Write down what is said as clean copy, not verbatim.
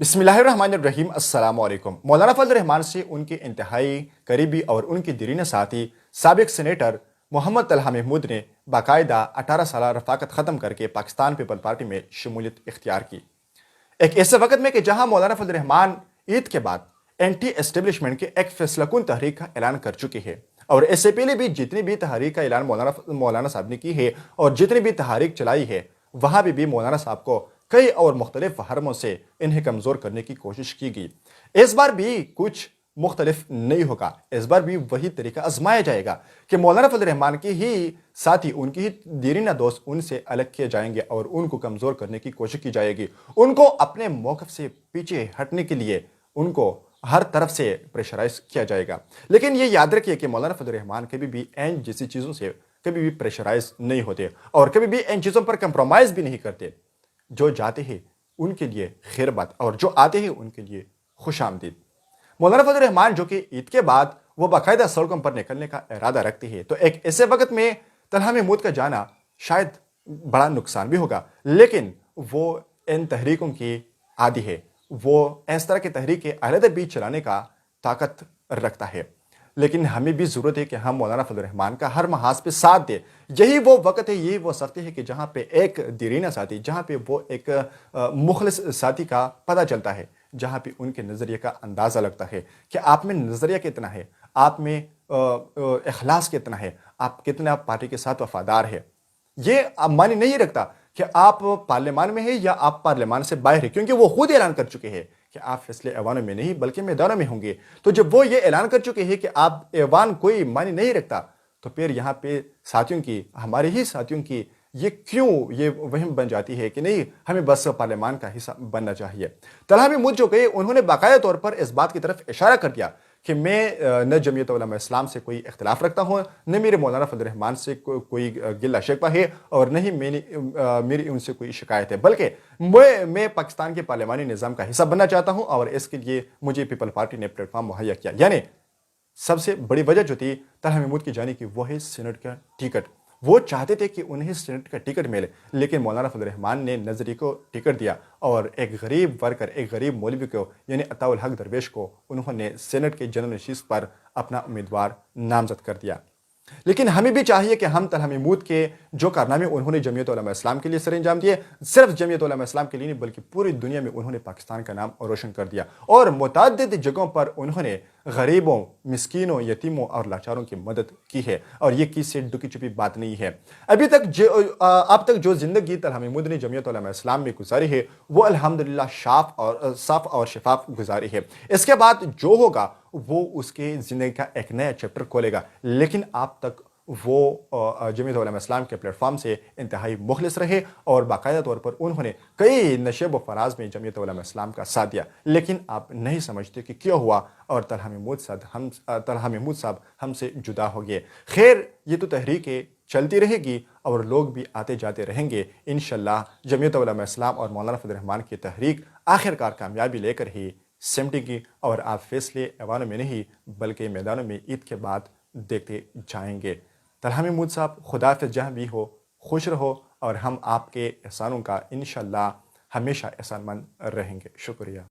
बिस्मिल्लाहिर्रहमानिर्रहीम अस्सलाम वालेकुम। मौलाना फजल रहमान से उनके इंतहाई करीबी और उनके दरीन साथी साबिक सेनेटर मोहम्मद तलहा महमूद ने बाकायदा 18 साल रफ़ाकत ख़त्म करके पाकिस्तान पीपल पार्टी में शमूलियत इख्तियार की। एक ऐसे वक्त में कि जहां मौलाना फजल रहमान ईद के बाद एंटी एस्टेब्लिशमेंट के एक फैसलाकुन तहरीक का ऐलान कर चुके हैं, और इससे पहले भी जितनी भी तहरीक का ऐलान मौलाना साहब ने की है और जितनी भी तहरीक चलाई है, वहाँ भी मौलाना साहब को कई और मुख्तलिफ हरमों से इन्हें कमज़ोर करने की कोशिश की गई। इस बार भी कुछ मुख्तलिफ नहीं होगा। इस बार भी वही तरीका आजमाया जाएगा कि मौलाना फजल रहमान की ही साथी, उनकी ही दीरीना दोस्त उनसे अलग किए जाएंगे और उनको कमज़ोर करने की कोशिश की जाएगी। उनको अपने मौक़िफ़ से पीछे हटने के लिए उनको हर तरफ से प्रेशराइज किया जाएगा। लेकिन ये याद रखिए कि मौलाना फजल रहमान कभी भी इन जैसी चीज़ों से कभी भी प्रेशराइज नहीं होते और कभी भी इन चीज़ों पर कंप्रोमाइज़ भी नहीं करते। जो जाते हैं उनके लिए खैर बात और जो आते हैं उनके लिए खुश आमदीद। मौलाना फजल रहमान जो कि ईद के बाद वो बाकायदा सड़कों पर निकलने का इरादा रखते हैं, तो एक ऐसे वक्त में तलहा महमूद का जाना शायद बड़ा नुकसान भी होगा, लेकिन वो इन तहरीकों की आदी है। वो इस तरह की तहरीकें अलहदा भी चलाने का ताकत रखता है। लेकिन हमें भी ज़रूरत है कि हम मौलाना फजल रहमान का हर महाज पे साथ दें। यही वो वक्त है, यही वो सख्ती है कि जहाँ पे एक दीरीना साथी, जहाँ पे वो एक मुखलिस साथी का पता चलता है, जहाँ पे उनके नज़रिए का अंदाज़ा लगता है कि आप में नज़रिया कितना है, आप में इखलास कितना है, आप कितना पार्टी के साथ वफादार है। ये मायने नहीं रखता कि आप पार्लियामान में हैं या आप पार्लियामान से बाहर हैं, क्योंकि वो खुद ऐलान कर चुके हैं कि आप फैसले ऐवानों में नहीं बल्कि मैदानों में होंगे। तो जब वो ये ऐलान कर चुके हैं कि आप ऐवान कोई मायने नहीं रखता, तो फिर यहाँ पे साथियों की, हमारे ही साथियों की ये क्यों ये वहम बन जाती है कि नहीं, हमें बस पार्लियामान का हिस्सा बनना चाहिए। तलहा महमूद जो गए, उन्होंने बाकायदा तौर पर इस बात की तरफ इशारा कर दिया कि मैं न जमीयत उलमा इस्लाम से कोई इख्तिलाफ रखता हूँ, न मेरे मौलाना फजल रहमान से कोई गिला शिकवा है और न ही मेरी उनसे कोई शिकायत है, बल्कि मैं पाकिस्तान के पार्लियामानी निज़ाम का हिस्सा बनना चाहता हूँ और इसके लिए मुझे पीपल पार्टी ने प्लेटफॉर्म मुहैया किया। यानी सबसे बड़ी वजह जो थी तलहा महमूद की जाने की, वो है सीनेट का टिकट। वो चाहते थे कि उन्हें सीनेट का टिकट मिले, लेकिन मौलाना फजल रहमान ने नजरी को टिकट दिया और एक गरीब वर्कर, एक गरीब मौलवी को यानी अताउल हक दरवेश को उन्होंने सीनेट के जनरल नशीस पर अपना उम्मीदवार नामजद कर दिया। लेकिन हमें भी चाहिए कि हम तलहा महमूद के जो कारनामे उन्होंने जमीयत उलमा इस्लाम के लिए सर अंजाम दिए, सिर्फ जमीयत उलमा इस्लाम के लिए नहीं बल्कि पूरी दुनिया में उन्होंने पाकिस्तान का नाम रोशन कर दिया और मुतअद्दिद जगहों पर उन्होंने गरीबों, मिस्कीनों, यतीमों और लाचारों की मदद की है। और ये किसी डुकी छुपी बात नहीं है। अभी तक अब तक जो जिंदगी तलहा महमूद ने जमीयत उलमा इस्लाम में गुजारी है, वो अल्हम्दुलिल्लाह साफ और शफाफ गुजारी है। इसके बाद जो होगा वो उसके ज़िंदगी का एक नया चैप्टर खोलेगा। लेकिन आप तक वो जमीयत उलमा इस्लाम के प्लेटफॉर्म से इंतहाई मुखलिस रहे और बाकायदा तौर पर उन्होंने कई नशेब व फराज में जमीयत उलमा इस्लाम का साथ दिया। लेकिन आप नहीं समझते कि क्यों हुआ और तलहा महमूद साहब हमसे जुदा हो गए। खैर, ये तो तहरीकें चलती रहेगी और लोग भी आते जाते रहेंगे। इंशाअल्लाह जमीयत उलमा इस्लाम और मौलाना फजल रहमान की तहरीक आखिरकार कामयाबी लेकर ही सिमटेगी और आप फैसले ऐवानों में नहीं बल्कि मैदानों में ईद के बाद देखते जाएंगे। तलहा महमूद साहब, खुदा हाफ़िज़, जहाँ भी हो खुश रहो और हम आपके एहसानों का इंशाअल्लाह हमेशा एहसानमंद रहेंगे। शुक्रिया।